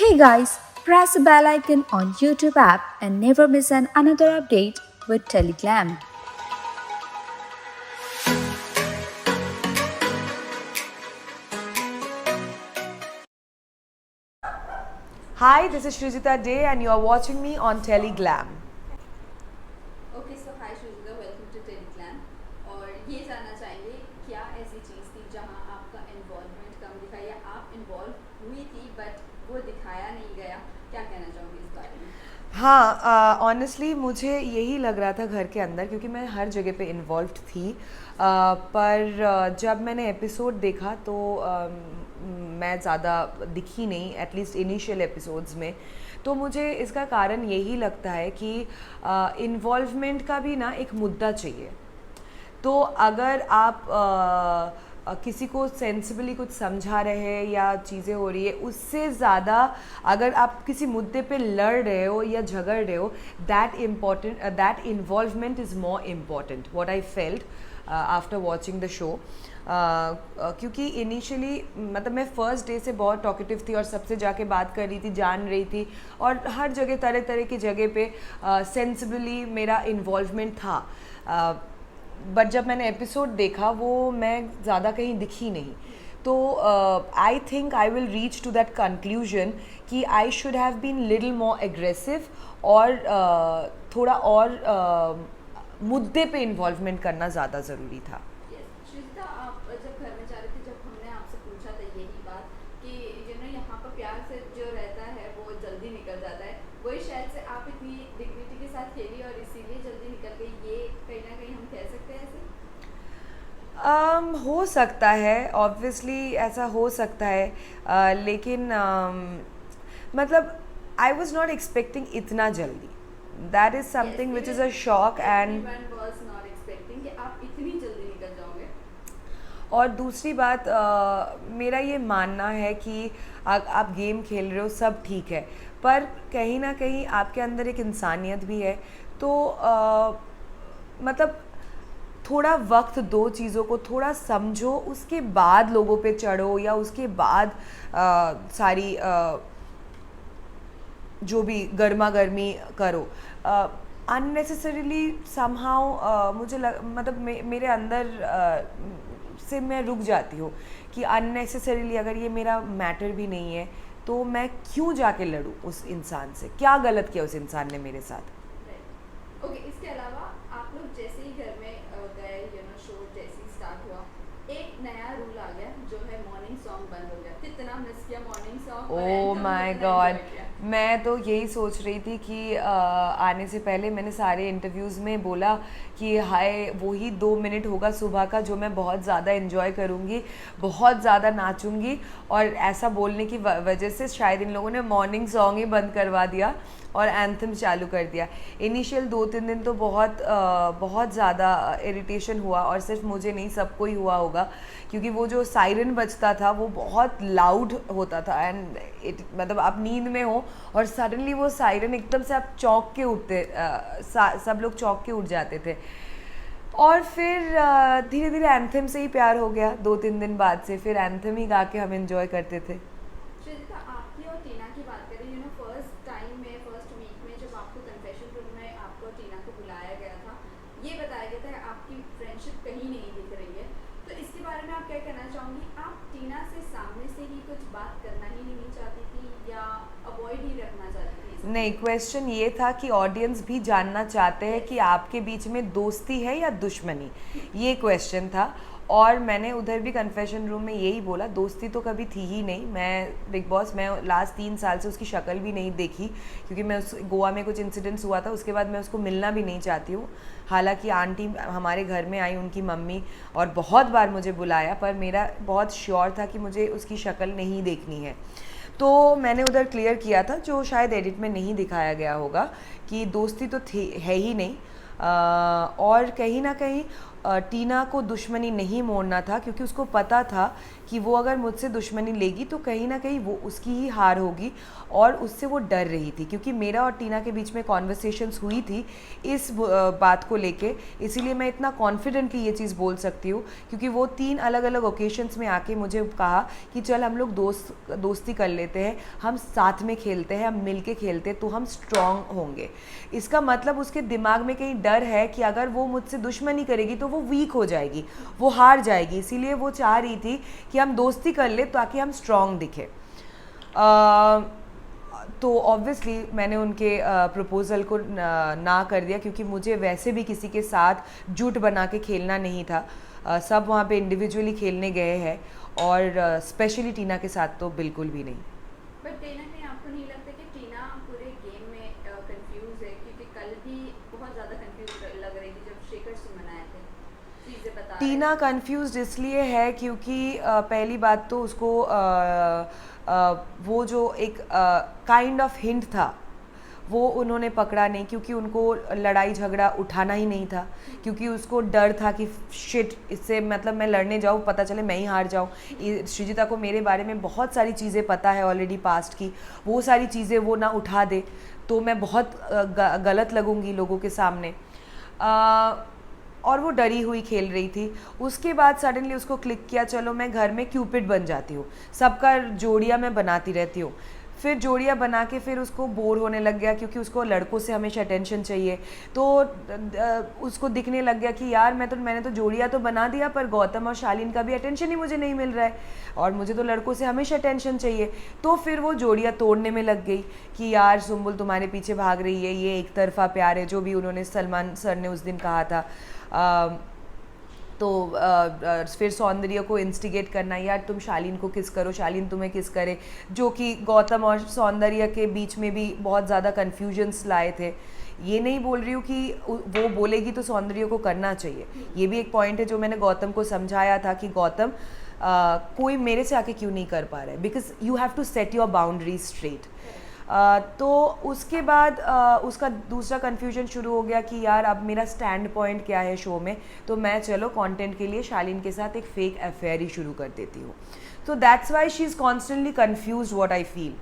Hey guys, press the bell icon on YouTube app and never miss another update with Teleglam. Hi, this is Shrujita Day and you are watching me on Teleglam. Okay so hi Srijita welcome to Telegram. और ये जानना चाहेंगे क्या ऐसी चीज़ थी जहां आपका involvement कम दिखा या आप इन्वॉल्व हुई थी बट वो दिखाया नहीं गया, क्या कहना चाहोगे इस बारे में? हाँ, ऑनेस्टली मुझे यही लग रहा था घर के अंदर क्योंकि मैं हर जगह पे इन्वॉल्व्ड थी। पर जब मैंने एपिसोड देखा तो मैं ज़्यादा दिखी नहीं, एटलीस्ट इनिशियल एपिसोड्स में। तो मुझे इसका कारण यही लगता है कि इन्वॉल्वमेंट का भी ना एक मुद्दा चाहिए। तो अगर आप किसी को सेंसिबली कुछ समझा रहे हैं या चीज़ें हो रही है, उससे ज़्यादा अगर आप किसी मुद्दे पे लड़ रहे हो या झगड़ रहे हो, that involvement is more important, what I felt after watching the show. क्योंकि इनिशियली मतलब मैं फ़र्स्ट डे से बहुत टॉकेटिव थी और सबसे जाके बात कर रही थी, जान रही थी, और हर जगह तरह तरह की जगह पे सेंसिबली मेरा इन्वॉल्वमेंट था। बट जब मैंने एपिसोड देखा वो मैं ज़्यादा कहीं दिखी नहीं। तो I think I will reach to that conclusion कि I should have been little more aggressive और थोड़ा और मुद्दे पे इन्वॉल्वमेंट करना ज़्यादा ज़रूरी था। श्रीजिता, आप जब घर में जा रहे थे, जब हमने आपसे पूछा था यही बात कि यहाँ पर प्यार से जो रहता है वो जल्दी निकल जाता है, वही शायद से आप इतनी डिग्निटी के साथ खेली और इसीलिए जल्दी निकल गई, ये कहीं ना कहीं हम कह सकते हैं ऐसे? हो सकता है, ऑब्वियसली ऐसा हो सकता है, लेकिन मतलब आई वॉज नॉट एक्सपेक्टिंग इतना जल्दी। That is something which is a shock. And was not expecting कि आप इतनी जल्दी निकल जाओगे। और दूसरी बात, मेरा ये मानना है कि आप गेम खेल रहे हो, सब ठीक है, पर कहीं ना कहीं आपके अंदर एक इंसानियत भी है। तो मतलब थोड़ा वक्त दो, चीज़ों को थोड़ा समझो, उसके बाद लोगों पे चढ़ो या उसके बाद सारी जो भी गर्मा गर्मी करो। अननेसेसरीली समहाउ मतलब मेरे अंदर से मैं रुक जाती हूँ कि अननेसेसरीली अगर ये मेरा मैटर भी नहीं है तो मैं क्यों जाके लड़ूँ उस इंसान से, क्या गलत किया उस इंसान ने मेरे साथ। ओके, इसके अलावा आप लोग जैसे ही घर में गए, शो जैसे ही स्टार्ट हुआ, एक नया रूल आ गया जो है मॉर्निंग सॉन्ग बंद हो गया। कितना मिस किया मॉर्निंग सॉन्ग और ओ anthem माय कितना गॉड, enjoy किया? मैं तो यही सोच रही थी कि आने से पहले मैंने सारे इंटरव्यूज़ में बोला कि हाय वही 2 मिनट होगा सुबह का जो मैं बहुत ज़्यादा इन्जॉय करूँगी, बहुत ज़्यादा नाचूंगी, और ऐसा बोलने की वजह से शायद इन लोगों ने मॉर्निंग सॉन्ग ही बंद करवा दिया और एंथम चालू कर दिया। इनिशियल 2-3 दिन तो बहुत ज़्यादा इरिटेशन हुआ, और सिर्फ मुझे नहीं, सबको ही हुआ होगा, क्योंकि वो जो सायरन बजता था वो बहुत लाउड होता था। एंड मतलब आप नींद में हो और सडनली वो सायरन एकदम से आप चौंक के उठते, सब लोग चौंक के उठ जाते थे। और फिर धीरे धीरे एंथम से ही प्यार हो गया। 2-3 दिन बाद से फिर एंथम ही गा के हम एंजॉय करते थे। श्रीजिता, आपकी और टीना की बात करें, फर्स्ट टाइम में, फर्स्ट वीक में जब आपको कन्फेशन रूम में आपको और टीना को बुलाया गया था, ये बताया गया था कि आपकी फ्रेंडशिप कहीं नहीं दिख रही है, तो इसके बारे में आप क्या कहना चाहोंगी? आप टीना से सामने से ही कुछ बात करना ही नहीं चाहती थी या अवॉइड ही रखना चाहती थी? नहीं, क्वेश्चन ये था कि ऑडियंस भी जानना चाहते हैं कि आपके बीच में दोस्ती है या दुश्मनी, ये क्वेश्चन था। और मैंने उधर भी कन्फेशन रूम में यही बोला, दोस्ती तो कभी थी ही नहीं। मैं बिग बॉस में लास्ट 3 साल से उसकी शक्ल भी नहीं देखी, क्योंकि मैं उस गोवा में कुछ इंसिडेंट्स हुआ था, उसके बाद मैं उसको मिलना भी नहीं चाहती हूँ। हालांकि आंटी हमारे घर में आई, उनकी मम्मी, और बहुत बार मुझे बुलाया, पर मेरा बहुत श्योर था कि मुझे उसकी शक्ल नहीं देखनी है। तो मैंने उधर क्लियर किया था, जो शायद एडिट में नहीं दिखाया गया होगा, कि दोस्ती तो थी है ही नहीं। और कहीं ना कहीं टीना को दुश्मनी नहीं मोड़ना था, क्योंकि उसको पता था कि वो अगर मुझसे दुश्मनी लेगी तो कहीं ना कहीं वो उसकी ही हार होगी, और उससे वो डर रही थी, क्योंकि मेरा और टीना के बीच में कॉन्वर्सेशंस हुई थी इस बात को लेके। इसीलिए मैं इतना कॉन्फिडेंटली ये चीज़ बोल सकती हूँ, क्योंकि वो 3 अलग अलग ओकेशंस में आके मुझे कहा कि चल हम लोग दोस्ती कर लेते हैं, हम साथ में खेलते हैं, हम मिल के खेलते हैं, तो हम स्ट्रॉन्ग होंगे। इसका मतलब उसके दिमाग में कहीं डर है कि अगर वो मुझसे दुश्मनी करेगी तो वो वीक हो जाएगी, वो हार जाएगी, इसीलिए वो चाह रही थी कि हम दोस्ती कर ले ताकि हम स्ट्रॉन्ग दिखे। तो ऑब्वियसली मैंने उनके प्रपोज़ल को ना कर दिया, क्योंकि मुझे वैसे भी किसी के साथ जुट बना के खेलना नहीं था। सब वहाँ पे इंडिविजुअली खेलने गए हैं, और स्पेशली टीना के साथ तो बिल्कुल भी नहीं। बट टीना ने आपको नहीं लगता कि टीना पूरे गेम में कंफ्यूज है? क्योंकि कल भी बहुत ज़्यादा कंफ्यूज लग रही थी जब शेखर सुमन आए थे, चीज़ें बता टीना कंफ्यूज इसलिए है क्योंकि पहली बात तो उसको वो जो एक काइंड ऑफ हिंट था वो उन्होंने पकड़ा नहीं, क्योंकि उनको लड़ाई झगड़ा उठाना ही नहीं था, क्योंकि उसको डर था कि शिट, इससे मतलब मैं लड़ने जाऊँ पता चले मैं ही हार जाऊँ। सृजिता को मेरे बारे में बहुत सारी चीज़ें पता है ऑलरेडी पास्ट की, वो सारी चीज़ें वो ना उठा दे तो मैं बहुत गलत लगूँगी लोगों के सामने। और वो डरी हुई खेल रही थी। उसके बाद सडनली उसको क्लिक किया, चलो मैं घर में क्यूपिड बन जाती हूँ, सबका जोड़ियाँ मैं बनाती रहती हूँ। फिर जोड़ियाँ बना के फिर उसको बोर होने लग गया, क्योंकि उसको लड़कों से हमेशा अटेंशन चाहिए, तो उसको दिखने लग गया कि यार मैंने तो जोड़ियाँ तो बना दिया, पर गौतम और शालीन का भी अटेंशन ही मुझे नहीं मिल रहा है, और मुझे तो लड़कों से हमेशा अटेंशन चाहिए। तो फिर वो जोड़ियाँ तोड़ने में लग गई कि यार सुम्बुल तुम्हारे पीछे भाग रही है, ये एक तरफा प्यार है, जो भी उन्होंने सलमान सर ने उस दिन कहा था। तो फिर सौंदर्य को इंस्टिगेट करना, यार तुम शालीन को किस करो, शालीन तुम्हें किस करे, जो कि गौतम और सौंदर्य के बीच में भी बहुत ज़्यादा कन्फ्यूजन्स लाए थे। ये नहीं बोल रही हूँ कि वो बोलेगी तो सौंदर्य को करना चाहिए, ये भी एक पॉइंट है जो मैंने गौतम को समझाया था कि गौतम कोई मेरे से आके क्यों नहीं कर पा रहा है, because you have to set your boundaries straight. तो उसके बाद उसका दूसरा कन्फ्यूजन शुरू हो गया कि यार अब मेरा स्टैंड पॉइंट क्या है शो में, तो मैं चलो कंटेंट के लिए शालीन के साथ एक फेक अफेयर ही शुरू कर देती हूँ। तो that's why she is constantly confuse what I feel.